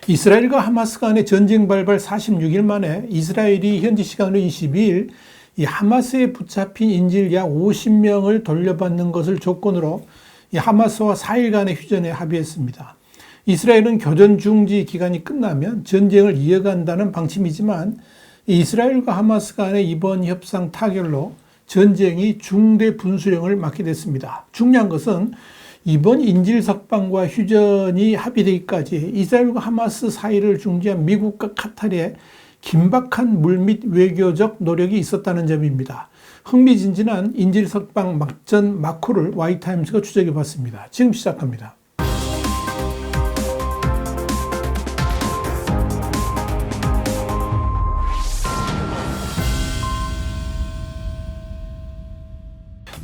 이스라엘과 하마스 간의 전쟁 발발 46일 만에 이스라엘이 현지 시간으로 22일 이 하마스에 붙잡힌 인질 약 50명을 돌려받는 것을 조건으로 이 하마스와 4일간의 휴전에 합의했습니다. 이스라엘은 교전 중지 기간이 끝나면 전쟁을 이어간다는 방침이지만 이스라엘과 하마스 간의 이번 협상 타결로 전쟁이 중대 분수령을 맞게 됐습니다. 중요한 것은 이번 인질 석방과 휴전이 합의되기까지 이스라엘과 하마스 사이를 중재한 미국과 카타르의 긴박한 물밑 외교적 노력이 있었다는 점입니다. 흥미진진한 인질 석방 막전 마크를 와이타임스가 추적해 봤습니다. 지금 시작합니다.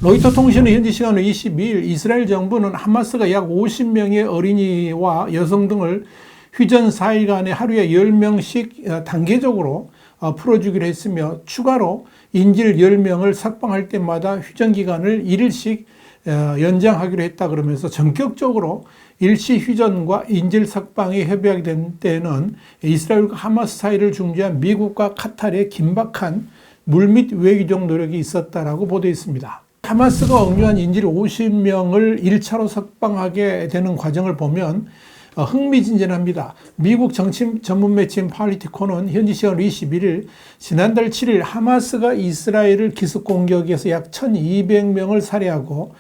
로이터 통신은 현지 시간으로 22일 이스라엘 정부는 하마스가 약 50명의 어린이와 여성 등을 휴전 4일간에 하루에 10명씩 단계적으로 풀어주기로 했으며 추가로 인질 10명을 석방할 때마다 휴전 기간을 1일씩 연장하기로 했다 그러면서 전격적으로 일시 휴전과 인질 석방에 협의하게 된 때에는 이스라엘과 하마스 사이를 중재한 미국과 카타르의 긴박한 물밑 외교적 노력이 있었다라고 보도했습니다. 하마스가 억류한 인질 50명을 1차로 석방하게 되는 과정을 보면 흥미진진합니다. 미국 정치 전문 매체인 팔리티코는 현지 시간으로 21일 지난달 7일 하마스가 이스라엘을 기습 공격해서 약 1200명을 살해하고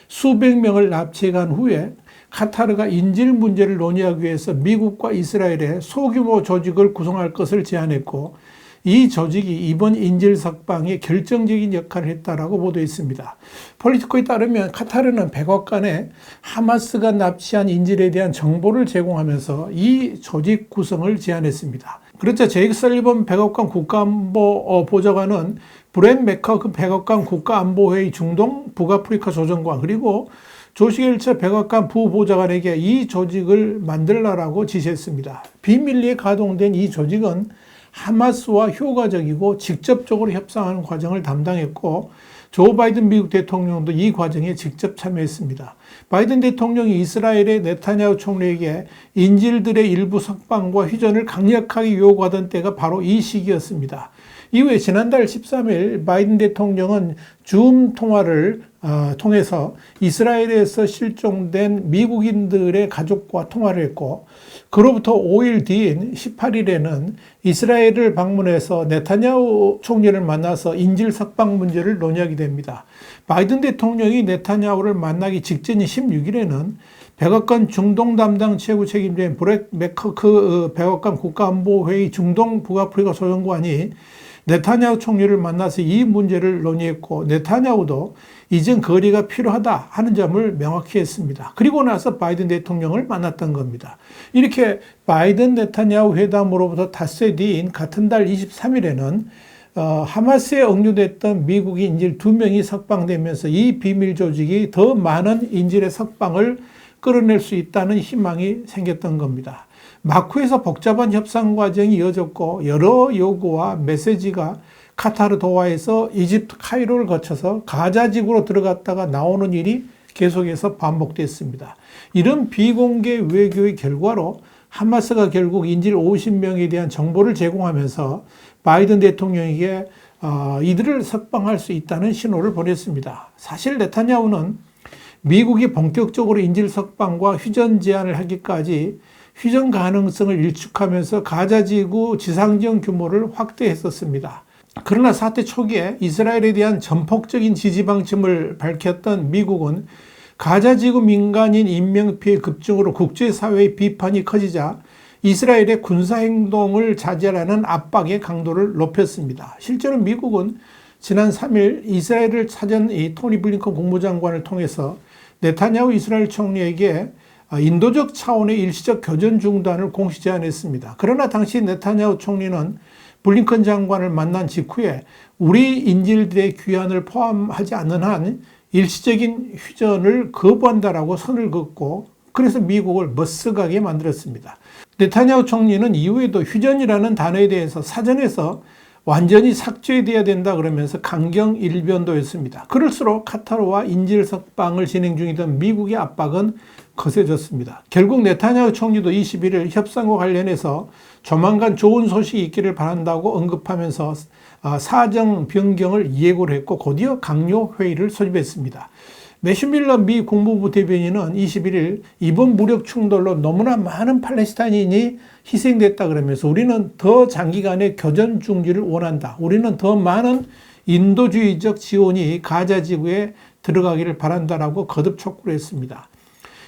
수백 명을 납치해간 후에 카타르가 인질 문제를 논의하기 위해서 미국과 이스라엘의 소규모 조직을 구성할 것을 제안했고 이 조직이 이번 인질 석방에 결정적인 역할을 했다라고 보도했습니다. 폴리티코에 따르면 카타르는 백악관에 하마스가 납치한 인질에 대한 정보를 제공하면서 이 조직 구성을 제안했습니다. 그렇자 제이크 설리번 백악관 국가안보 보좌관은 브랜 매커 백악관 국가안보회의 중동 북아프리카 조정관 그리고 조시겔처 백악관 부보좌관에게 이 조직을 만들라라고 지시했습니다. 비밀리에 가동된 이 조직은 하마스와 효과적이고 직접적으로 협상하는 과정을 담당했고 조 바이든 미국 대통령도 이 과정에 직접 참여했습니다. 바이든 대통령이 이스라엘의 네타냐후 총리에게 인질들의 일부 석방과 휴전을 강력하게 요구하던 때가 바로 이 시기였습니다. 이후에 지난달 13일 바이든 대통령은 줌 통화를 통해서 이스라엘에서 실종된 미국인들의 가족과 통화를 했고 그로부터 5일 뒤인 18일에는 이스라엘을 방문해서 네타냐후 총리를 만나서 인질 석방 문제를 논의하게 됩니다. 바이든 대통령이 네타냐후를 만나기 직전인 16일에는 백악관 중동 담당 최고 책임자인 브렛 매커크 백악관 국가안보회의 중동 북아프리카 소정관이 네타냐후 총리를 만나서 이 문제를 논의했고 네타냐후도 이젠 거리가 필요하다 하는 점을 명확히 했습니다. 그리고 나서 바이든 대통령을 만났던 겁니다. 이렇게 바이든 네타냐후 회담으로부터 닷새 뒤인 같은 달 23일에는 하마스에 억류됐던 미국인 인질 2명이 석방되면서 이 비밀 조직이 더 많은 인질의 석방을 끌어낼 수 있다는 희망이 생겼던 겁니다. 마쿠에서 복잡한 협상 과정이 이어졌고 여러 요구와 메시지가 카타르 도하에서 이집트 카이로를 거쳐서 가자 지구로 들어갔다가 나오는 일이 계속해서 반복됐습니다. 이런 비공개 외교의 결과로 하마스가 결국 인질 50명에 대한 정보를 제공하면서 바이든 대통령에게 이들을 석방할 수 있다는 신호를 보냈습니다. 사실 네타냐후는 미국이 본격적으로 인질 석방과 휴전 제안을 하기까지 휴전 가능성을 일축하면서 가자지구 지상지원 규모를 확대했었습니다. 그러나 사태 초기에 이스라엘에 대한 전폭적인 지지 방침을 밝혔던 미국은 가자지구 민간인 인명피해 급증으로 국제사회의 비판이 커지자 이스라엘의 군사행동을 자제하라는 압박의 강도를 높였습니다. 실제로 미국은 지난 3일 이스라엘을 찾은 이 토니 블링컨 국무장관을 통해서 네타냐후 이스라엘 총리에게 인도적 차원의 일시적 교전 중단을 공식 제안했습니다. 그러나 당시 네타냐후 총리는 블링컨 장관을 만난 직후에 우리 인질들의 귀환을 포함하지 않는 한 일시적인 휴전을 거부한다라고 선을 긋고 그래서 미국을 머쓱하게 만들었습니다. 네타냐후 총리는 이후에도 휴전이라는 단어에 대해서 사전에서 완전히 삭제돼야 된다 그러면서 강경 일변도였습니다. 그럴수록 카타르와 인질 석방을 진행 중이던 미국의 압박은 거세졌습니다. 결국 네타냐후 총리도 21일 협상과 관련해서 조만간 좋은 소식이 있기를 바란다고 언급하면서 사정 변경을 예고를 했고 곧이어 강요 회의를 소집했습니다. 매슈 밀러 미 국무부 대변인은 21일 이번 무력 충돌로 너무나 많은 팔레스타인이 희생됐다 그러면서 우리는 더 장기간의 교전 중지를 원한다. 우리는 더 많은 인도주의적 지원이 가자 지구에 들어가기를 바란다라고 거듭 촉구를 했습니다.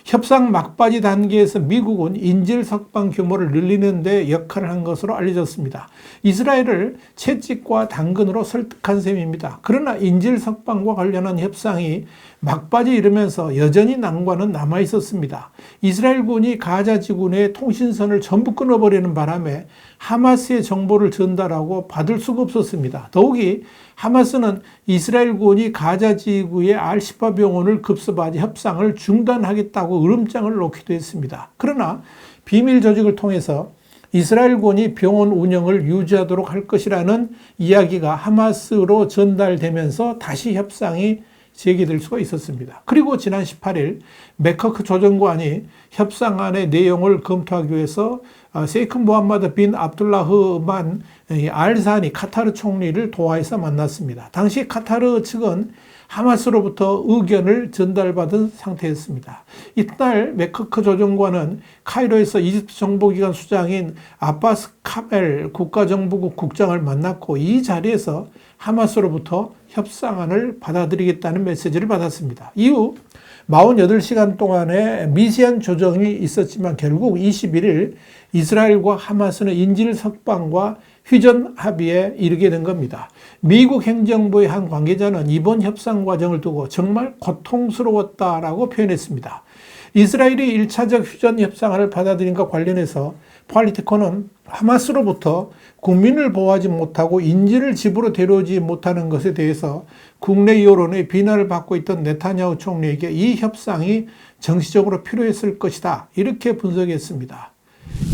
협상 막바지 단계에서 미국은 인질 석방 규모를 늘리는 데 역할을 한 것으로 알려졌습니다. 이스라엘을 채찍과 당근으로 설득한 셈입니다. 그러나 인질 석방과 관련한 협상이 막바지 이르면서 여전히 난관은 남아 있었습니다. 이스라엘군이 가자 지구 내 통신선을 전부 끊어버리는 바람에 하마스의 정보를 전달하고 받을 수가 없었습니다. 더욱이 하마스는 이스라엘군이 가자 지구의 알시파 병원을 급습하지 협상을 중단하겠다고 으름장을 놓기도 했습니다. 그러나 비밀 조직을 통해서 이스라엘군이 병원 운영을 유지하도록 할 것이라는 이야기가 하마스로 전달되면서 다시 협상이 제기될 수가 있었습니다. 그리고 지난 18일 메커크 조정관이 협상안의 내용을 검토하기 위해서 세이크 모함마드 빈 압둘라흐만 알사니 카타르 총리를 도하에서 만났습니다. 당시 카타르 측은 하마스로부터 의견을 전달받은 상태였습니다. 이날 메커크 조정관은 카이로에서 이집트 정보기관 수장인 아바스 카멜 국가정보국 국장을 만났고 이 자리에서 하마스로부터 협상안을 받아들이겠다는 메시지를 받았습니다. 이후 48시간 동안의 미세한 조정이 있었지만 결국 21일 이스라엘과 하마스는 인질 석방과 휴전 합의에 이르게 된 겁니다. 미국 행정부의 한 관계자는 이번 협상 과정을 두고 정말 고통스러웠다라고 표현했습니다. 이스라엘이 1차적 휴전 협상안을 받아들인 것과 관련해서 폴리티코는 하마스로부터 국민을 보호하지 못하고 인질을 집으로 데려오지 못하는 것에 대해서 국내 여론의 비난을 받고 있던 네타냐후 총리에게 이 협상이 정치적으로 필요했을 것이다. 이렇게 분석했습니다.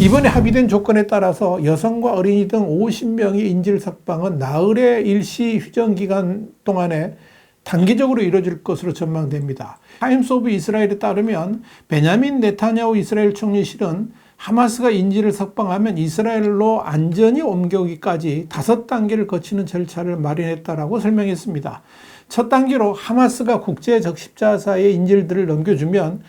이번에 합의된 조건에 따라서 여성과 어린이 등 50명의 인질 석방은 나흘의 일시 휴전 기간 동안에 단기적으로 이루어질 것으로 전망됩니다. 타임스 오브 이스라엘에 따르면 베냐민 네타냐후 이스라엘 총리실은 하마스가 인질을 석방하면 이스라엘로 안전히 옮겨오기까지 5단계를 거치는 절차를 마련했다라고 설명했습니다. 첫 단계로 하마스가 국제 적십자사에 인질들을 넘겨주면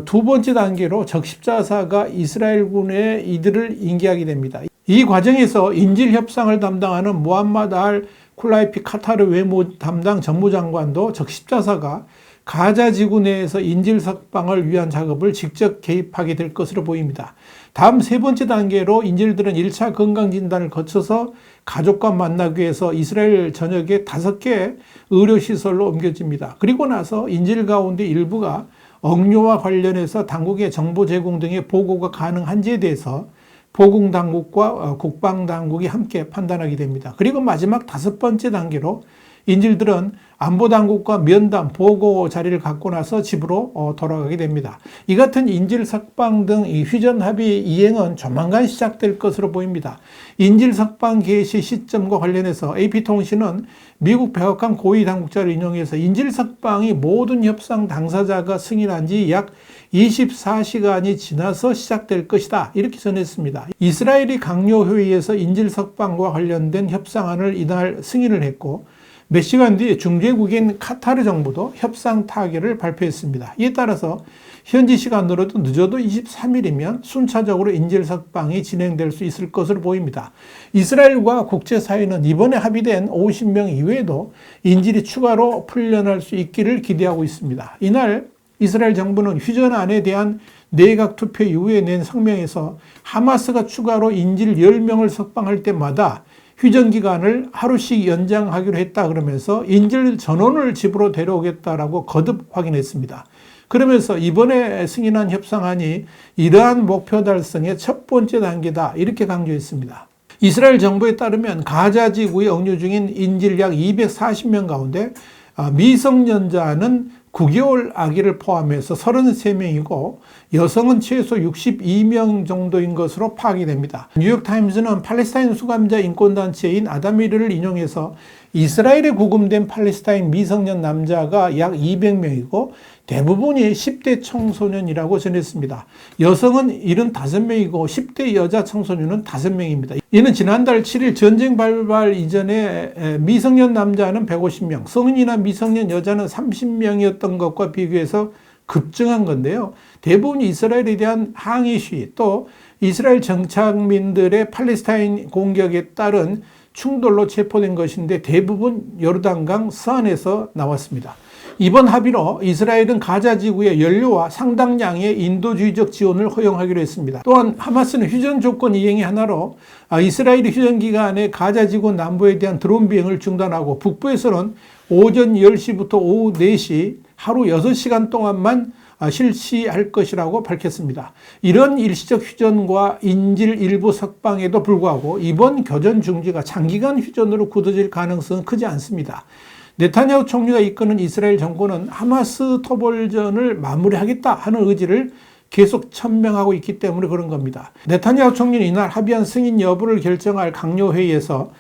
두 번째 단계로 적십자사가 이스라엘군에 이들을 인계하게 됩니다. 이 과정에서 인질 협상을 담당하는 무함마드 알 쿨라이피 카타르 외무 담당 정무장관도 적십자사가 가자 지구 내에서 인질 석방을 위한 작업을 직접 개입하게 될 것으로 보입니다. 다음 세 번째 단계로 인질들은 1차 건강진단을 거쳐서 가족과 만나기 위해서 이스라엘 전역에 5개 의료시설로 옮겨집니다. 그리고 나서 인질 가운데 일부가 억류와 관련해서 당국의 정보 제공 등의 보고가 가능한지에 대해서 보건당국과 국방당국이 함께 판단하게 됩니다. 그리고 마지막 5번째 단계로 인질들은 안보당국과 면담, 보고 자리를 갖고 나서 집으로 돌아가게 됩니다. 이 같은 인질 석방 등 이 휴전 합의 이행은 조만간 시작될 것으로 보입니다. 인질 석방 개시 시점과 관련해서 AP통신은 미국 백악관 고위 당국자를 인용해서 인질 석방이 모든 협상 당사자가 승인한 지 약 24시간이 지나서 시작될 것이다. 이렇게 전했습니다. 이스라엘이 강요 회의에서 인질 석방과 관련된 협상안을 이날 승인을 했고 몇 시간 뒤에 중재국인 카타르 정부도 협상 타결을 발표했습니다. 이에 따라서 현지 시간으로도 늦어도 23일이면 순차적으로 인질 석방이 진행될 수 있을 것으로 보입니다. 이스라엘과 국제사회는 이번에 합의된 50명 이외에도 인질이 추가로 풀려날 수 있기를 기대하고 있습니다. 이날 이스라엘 정부는 휴전안에 대한 내각 투표 이후에 낸 성명에서 하마스가 추가로 인질 10명을 석방할 때마다 휴전 기간을 하루씩 연장하기로 했다 그러면서 인질 전원을 집으로 데려오겠다라고 거듭 확인했습니다. 그러면서 이번에 승인한 협상안이 이러한 목표 달성의 첫 번째 단계다 이렇게 강조했습니다. 이스라엘 정부에 따르면 가자 지구에 억류 중인 인질 약 240명 가운데 미성년자는 9개월 아기를 포함해서 33명이고 여성은 최소 62명 정도인 것으로 파악이 됩니다. 뉴욕타임즈는 팔레스타인 수감자 인권단체인 아담미르를 인용해서 이스라엘에 구금된 팔레스타인 미성년 남자가 약 200명이고 대부분이 10대 청소년이라고 전했습니다. 여성은 75명이고 10대 여자 청소년은 5명입니다. 이는 지난달 7일 전쟁 발발 이전에 미성년 남자는 150명, 성인이나 미성년 여자는 30명이었던 것과 비교해서 급증한 건데요. 대부분 이스라엘에 대한 항의 시위, 또 이스라엘 정착민들의 팔레스타인 공격에 따른 충돌로 체포된 것인데 대부분 요르단강 서안에서 나왔습니다. 이번 합의로 이스라엘은 가자 지구의 연료와 상당량의 인도주의적 지원을 허용하기로 했습니다. 또한 하마스는 휴전 조건 이행의 하나로 이스라엘이 휴전 기간에 가자 지구 남부에 대한 드론 비행을 중단하고 북부에서는 오전 10시부터 오후 4시 하루 6시간 동안만 실시할 것이라고 밝혔습니다. 이런 일시적 휴전과 인질 일부 석방에도 불구하고 이번 교전 중지가 장기간 휴전으로 굳어질 가능성은 크지 않습니다. 네타냐후 총리가 이끄는 이스라엘 정권은 하마스 토벌전을 마무리하겠다 하는 의지를 계속 천명하고 있기 때문에 그런 겁니다. 네타냐후 총리는 이날 합의안 승인 여부를 결정할 강요회의에서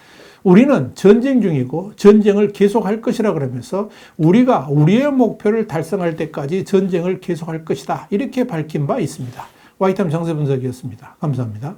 우리는 전쟁 중이고 전쟁을 계속할 것이라 그러면서 우리가 우리의 목표를 달성할 때까지 전쟁을 계속할 것이다, 이렇게 밝힌 바 있습니다. 와이타임 정세 분석이었습니다. 감사합니다.